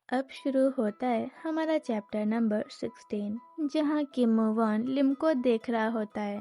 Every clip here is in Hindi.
अब शुरू होता है हमारा चैप्टर नंबर 16, जहाँ किम वॉन लिम को देख रहा होता है।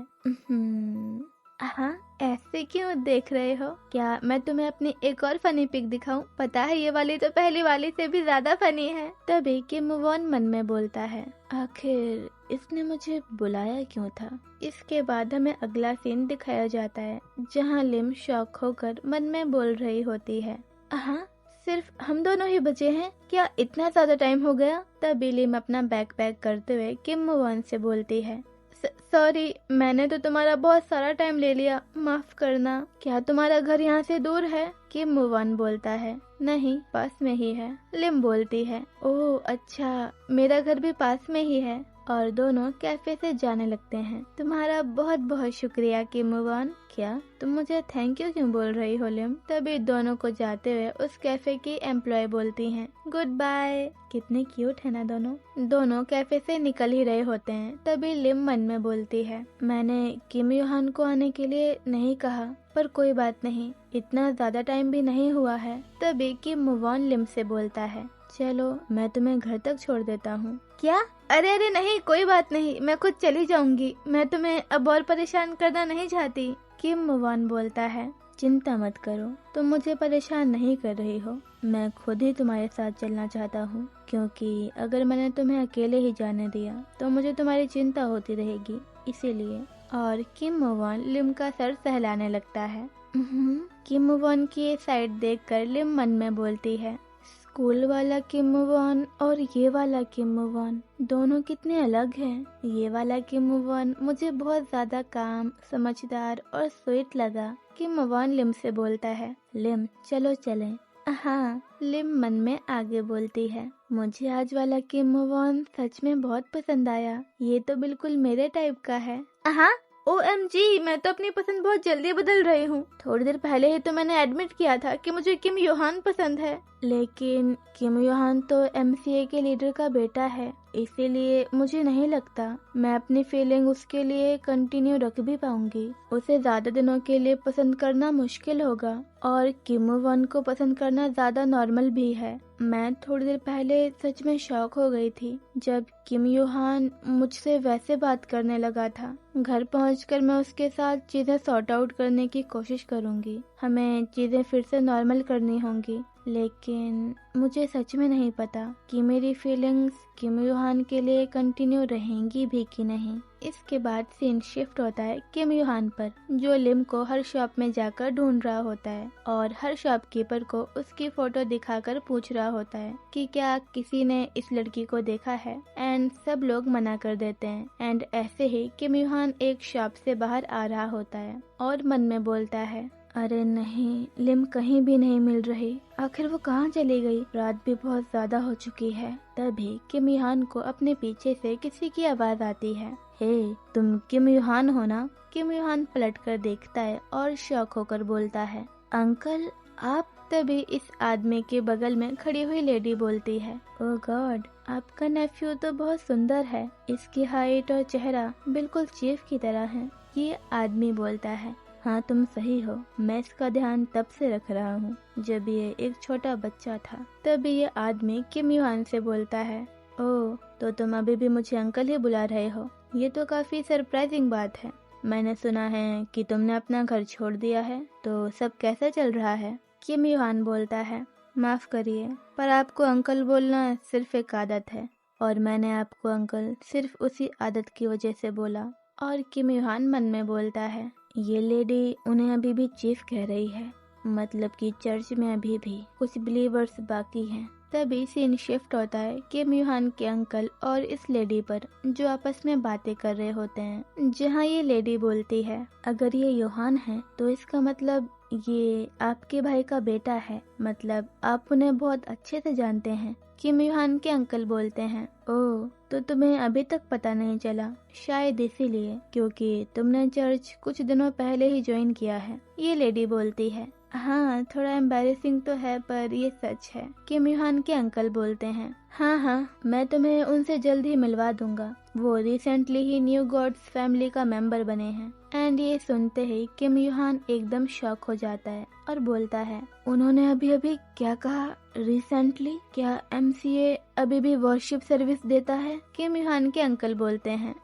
हाँ, ऐसे क्यों देख रहे हो? क्या मैं तुम्हें अपनी एक और फनी पिक दिखाऊं? पता है ये वाली तो पहली वाली से भी ज्यादा फनी है। तभी किम वॉन मन में बोलता है, आखिर इसने मुझे बुलाया क्यों था? इसके बाद हमें अगला सीन दिखाया जाता है, जहाँ लिम शॉक होकर मन में बोल रही होती है, हाँ सिर्फ हम दोनों ही बचे हैं क्या? इतना ज्यादा टाइम हो गया? तभी लिम अपना बैग पैक करते हुए किम वॉन से बोलती है, सॉरी, मैंने तो तुम्हारा बहुत सारा टाइम ले लिया, माफ करना। क्या तुम्हारा घर यहाँ से दूर है? किम वॉन बोलता है, नहीं, पास में ही है। लिम बोलती है, ओह अच्छा, मेरा घर भी पास में ही है। और दोनों कैफे से जाने लगते हैं। तुम्हारा बहुत बहुत शुक्रिया किम वॉन। क्या तुम मुझे थैंक यू क्यों बोल रही हो लिम? तभी दोनों को जाते हुए उस कैफे की एम्प्लॉय बोलती हैं, गुड बाय। कितने क्यूट है ना दोनों। दोनों कैफे से निकल ही रहे होते हैं। तभी लिम मन में बोलती है, मैंने किम योहान को आने के लिए नहीं कहा, पर कोई बात नहीं, इतना ज्यादा टाइम भी नहीं हुआ है। तभी किम वॉन लिम से बोलता है, चलो मैं तुम्हें घर तक छोड़ देता हूँ। क्या? अरे अरे नहीं, कोई बात नहीं, मैं खुद चली जाऊंगी, मैं तुम्हें अब और परेशान करना नहीं चाहती। किम वॉन बोलता है, चिंता मत करो, तुम मुझे परेशान नहीं कर रही हो, मैं खुद ही तुम्हारे साथ चलना चाहता हूँ, क्योंकि अगर मैंने तुम्हें अकेले ही जाने दिया तो मुझे तुम्हारी चिंता होती रहेगी, इसीलिए। और किम वॉन लिम का सर सहलाने लगता है। किम वॉन की ये साइड देखकर लिम मन में बोलती है, स्कूल वाला किम वॉन और ये वाला किम वॉन दोनों कितने अलग हैं। ये वाला किम वॉन मुझे बहुत ज्यादा काम, समझदार और स्वीट लगा। किम वॉन लिम से बोलता है, लिम चलो चलें। हाँ, लिम मन में आगे बोलती है, मुझे आज वाला किम वॉन सच में बहुत पसंद आया, ये तो बिल्कुल मेरे टाइप का है। हाँ, OMG, मैं तो अपनी पसंद बहुत जल्दी बदल रही हूँ। थोड़ी देर पहले ही तो मैंने एडमिट किया था कि मुझे किम योहान पसंद है, लेकिन किम योहान तो MCA के लीडर का बेटा है, इसीलिए मुझे नहीं लगता मैं अपनी फीलिंग उसके लिए कंटिन्यू रख भी पाऊंगी। उसे ज्यादा दिनों के लिए पसंद करना मुश्किल होगा, और किम वॉन को पसंद करना ज्यादा नॉर्मल भी है। मैं थोड़ी देर पहले सच में शॉक हो गई थी जब किम योहान मुझसे वैसे बात करने लगा था। घर पहुंचकर मैं उसके साथ चीजें सॉर्ट आउट करने की कोशिश करूंगी, हमें चीजें फिर से नॉर्मल करनी होंगी, लेकिन मुझे सच में नहीं पता कि मेरी फीलिंग्स किम योहान के लिए कंटिन्यू रहेंगी भी कि नहीं। इसके बाद सीन शिफ्ट होता है किम योहान पर, जो लिम को हर शॉप में जाकर ढूंढ रहा होता है और हर शॉपकीपर को उसकी फोटो दिखाकर पूछ रहा होता है कि क्या किसी ने इस लड़की को देखा है, एंड सब लोग मना कर देते हैं। एंड ऐसे ही किम योहान एक शॉप से बाहर आ रहा होता है और मन में बोलता है, अरे नहीं, लिम कहीं भी नहीं मिल रही, आखिर वो कहाँ चली गई? रात भी बहुत ज्यादा हो चुकी है। तभी किम योहान को अपने पीछे से किसी की आवाज आती है, हे तुम किम योहान हो ना? किम योहान पलट कर देखता है और शॉक होकर बोलता है, अंकल आप? तभी इस आदमी के बगल में खड़ी हुई लेडी बोलती है, ओह गॉड, आपका नेफ्यू तो बहुत सुंदर है, इसकी हाइट और चेहरा बिल्कुल चीफ की तरह है। ये आदमी बोलता है, हाँ तुम सही हो, मैं इसका ध्यान तब से रख रहा हूँ जब ये एक छोटा बच्चा था। तभी ये आदमी किम योहान से बोलता है, ओह तो तुम अभी भी मुझे अंकल ही बुला रहे हो, ये तो काफी सरप्राइजिंग बात है। मैंने सुना है कि तुमने अपना घर छोड़ दिया है, तो सब कैसा चल रहा है? किम योहान बोलता है, माफ करिए, पर आपको अंकल बोलना सिर्फ एक आदत है, और मैंने आपको अंकल सिर्फ उसी आदत की वजह से बोला। और किम योहान मन में बोलता है, ये लेडी उन्हें अभी भी चीफ कह रही है, मतलब कि चर्च में अभी भी कुछ बिलीवर्स बाकी हैं। तभी सीन शिफ्ट होता है किम योहान के अंकल और इस लेडी पर, जो आपस में बातें कर रहे होते हैं, जहाँ ये लेडी बोलती है, अगर ये योहान है तो इसका मतलब ये आपके भाई का बेटा है, मतलब आप उन्हें बहुत अच्छे से जानते हैं। किम योहान के अंकल बोलते हैं, ओह तो तुम्हें अभी तक पता नहीं चला, शायद इसीलिए क्योंकि तुमने चर्च कुछ दिनों पहले ही ज्वाइन किया है। ये लेडी बोलती है, हाँ थोड़ा एम्बैरेसिंग तो है पर ये सच है। किम योहान के अंकल बोलते हैं, हाँ मैं तुम्हें उनसे जल्द ही मिलवा दूंगा, वो रिसेंटली ही न्यू गॉड्स फैमिली का मेंबर बने हैं। एंड ये सुनते ही किम योहान एकदम शॉक हो जाता है और बोलता है, उन्होंने अभी अभी क्या कहा? रिसेंटली? क्या MCA अभी भी वॉरशिप सर्विस देता है? किम युहान के अंकल बोलते हैं,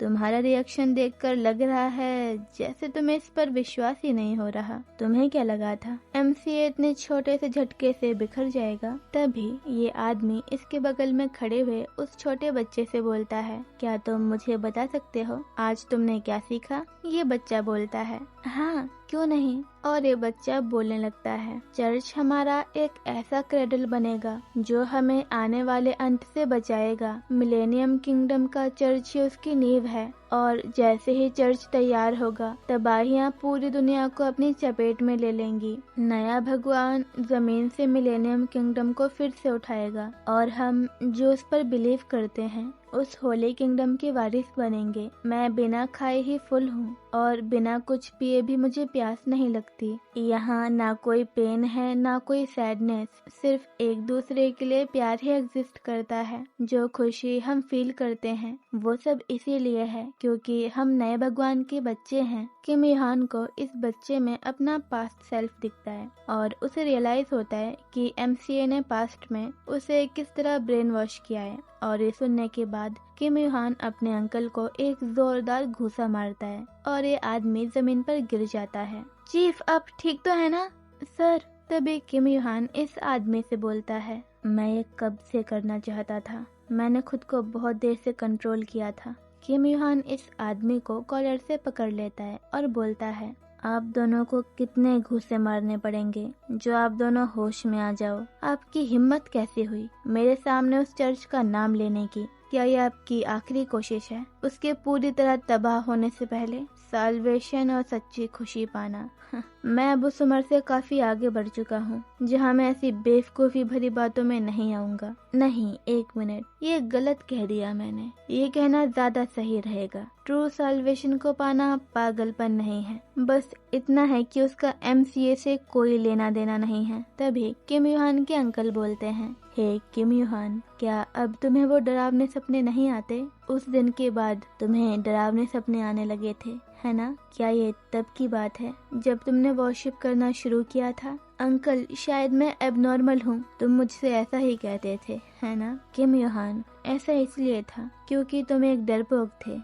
तुम्हारा रिएक्शन देखकर लग रहा है जैसे तुम्हें इस पर विश्वास ही नहीं हो रहा। तुम्हें क्या लगा था MCA इतने छोटे से झटके से बिखर जाएगा? तभी ये आदमी इसके बगल में खड़े हुए उस छोटे बच्चे से बोलता है, क्या तुम मुझे बता सकते हो आज तुमने क्या सीखा? ये बच्चा बोलता है, हाँ क्यों नहीं। और ये बच्चा बोलने लगता है, चर्च हमारा एक ऐसा क्रेडल बनेगा जो हमें आने वाले अंत से बचाएगा। मिलेनियम किंगडम का चर्च ही उसकी नींव है और जैसे ही चर्च तैयार होगा तबाहियां पूरी दुनिया को अपनी चपेट में ले लेंगी। नया भगवान जमीन से मिलेनियम किंगडम को फिर से उठाएगा और हम जो उस पर बिलीव करते हैं उस होली किंगडम के वारिस बनेंगे। मैं बिना खाए ही फुल हूँ और बिना कुछ पिए भी मुझे प्यास नहीं लगती। यहाँ ना कोई पेन है ना कोई सैडनेस, सिर्फ एक दूसरे के लिए प्यार ही एग्जिस्ट करता है। जो खुशी हम फील करते हैं वो सब इसीलिए है क्योंकि हम नए भगवान के बच्चे हैं। किम युहान को इस बच्चे में अपना पास्ट सेल्फ दिखता है और उसे रियलाइज होता है कि MCA ने पास्ट में उसे किस तरह ब्रेन वॉश किया है। और ये सुनने के बाद किम युहान अपने अंकल को एक जोरदार घूसा मारता है और ये आदमी जमीन पर गिर जाता है। चीफ आप ठीक तो है ना? सर। तभी किम युहान इस आदमी से बोलता है, मैं ये कब से करना चाहता था, मैंने खुद को बहुत देर से कंट्रोल किया था। किम युहान इस आदमी को कॉलर से पकड़ लेता है और बोलता है, आप दोनों को कितने घूंसे मारने पड़ेंगे जो आप दोनों होश में आ जाओ? आपकी हिम्मत कैसे हुई मेरे सामने उस चर्च का नाम लेने की? क्या ये आपकी आखिरी कोशिश है उसके पूरी तरह तबाह होने से पहले साल्वेशन और सच्ची खुशी पाना? मैं अब उस उम्र से काफी आगे बढ़ चुका हूँ जहाँ मैं ऐसी बेवकूफी भरी बातों में नहीं आऊंगा। नहीं, एक मिनट, ये गलत कह दिया मैंने। ये कहना ज्यादा सही रहेगा। ट्रू साल्वेशन को पाना पागलपन नहीं है, बस इतना है कि उसका MCA से कोई लेना देना नहीं है। तभी किम युहान के अंकल बोलते हैं, हे किम युहान, क्या अब तुम्हें वो डरावने सपने नहीं आते? उस दिन के बाद तुम्हें डरावने सपने आने लगे थे, है ना? क्या ये तब की बात है जब तुमने वॉरशिप करना शुरू किया था? अंकल, शायद मैं एबनॉर्मल हूँ, तुम मुझसे ऐसा ही कहते थे, है ना? किम युहान, ऐसा इसलिए था क्योंकि तुम एक डरपोक थे।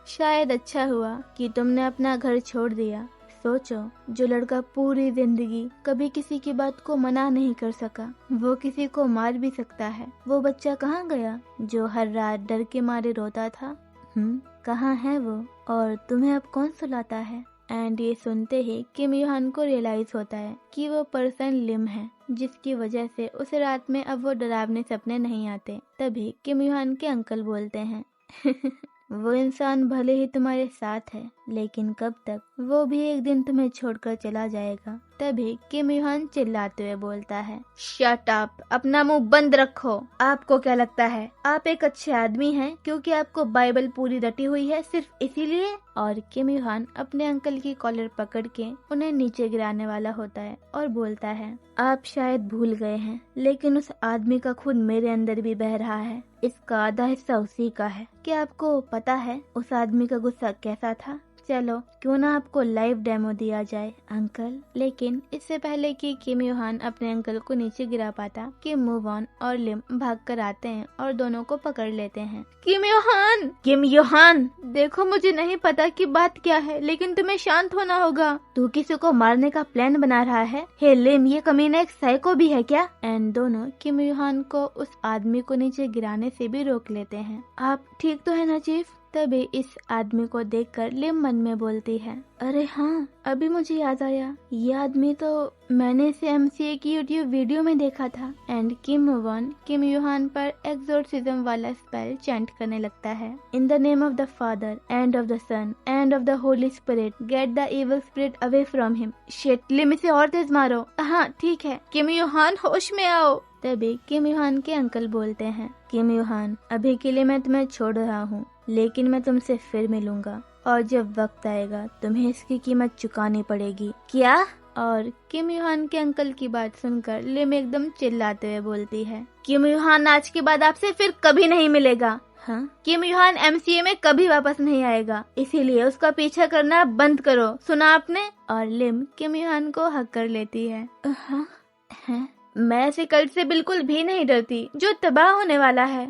शायद अच्छा हुआ कि तुमने अपना घर छोड़ दिया। सोचो, जो लड़का पूरी जिंदगी कभी किसी की बात को मना नहीं कर सका, वो किसी को मार भी सकता है। वो बच्चा कहाँ गया जो हर रात डर के मारे रोता था? कहाँ है वो? और तुम्हें अब कौन सुलाता है? एंड ये सुनते ही किम युहान को रियलाइज होता है कि वो पर्सन लिम है, जिसकी वजह से उसे रात में अब वो डरावने सपने नहीं आते। तभी किम युहान के अंकल बोलते हैं, वो इंसान भले ही तुम्हारे साथ है, लेकिन कब तक? वो भी एक दिन तुम्हें छोड़कर चला जाएगा। तभी किम युहान चिल्लाते हुए बोलता है, शट अप, अपना मुंह बंद रखो। आपको क्या लगता है आप एक अच्छे आदमी हैं क्योंकि आपको बाइबल पूरी रटी हुई है, सिर्फ इसीलिए? और किम युहान अपने अंकल की कॉलर पकड़ के उन्हें नीचे गिराने वाला होता है और बोलता है, आप शायद भूल गए हैं, लेकिन उस आदमी का खून मेरे अंदर भी बह रहा है। इसका आधा हिस्सा उसी का है। क्या आपको पता है उस आदमी का गुस्सा कैसा था? चलो, क्यों ना आपको लाइव डेमो दिया जाए अंकल। लेकिन इससे पहले कि किम युहान अपने अंकल को नीचे गिरा पाता, किम मूव ऑन और लिम भाग कर आते हैं और दोनों को पकड़ लेते हैं। किम युहान, देखो मुझे नहीं पता कि बात क्या है, लेकिन तुम्हें शांत होना होगा। तू किसी को मारने का प्लान बना रहा है? हे लिम, ये कमीना एक साइको भी है क्या? एंड दोनों किम युहान को उस आदमी को नीचे गिराने से भी रोक लेते हैं। आप ठीक तो है ना चीफ? तभी इस आदमी को देखकर लिम मन में बोलती है, अरे हाँ, अभी मुझे याद आया, ये आदमी तो मैंने इसे MCA की यूट्यूब वीडियो में देखा था। एंड किम युहान पर एक्सोर्सिज्म वाला स्पेल चैंट करने लगता है, in the name of the Father and of the Son and of the Holy Spirit, get the evil spirit away from him. Shit, लिम इसे और तेज मारो। हाँ ठीक है, किम युहान होश में आओ। तभी किम युहान के अंकल बोलते हैं, किम युहान, अभी के लिए मैं तुम्हें छोड़ रहा हूँ, लेकिन मैं तुमसे फिर मिलूंगा और जब वक्त आएगा तुम्हें इसकी कीमत चुकानी पड़ेगी। क्या? और किम युहान के अंकल की बात सुनकर लिम एकदम चिल्लाते हुए बोलती है, किम युहान आज के बाद आपसे फिर कभी नहीं मिलेगा। हाँ, किम युहान एमसीए में कभी वापस नहीं आएगा, इसीलिए उसका पीछा करना बंद करो, सुना आपने? और लिम किम युहान को हक कर लेती है। हाँ, मैं ऐसे कल्ट से बिल्कुल भी नहीं डरती जो तबाह होने वाला है।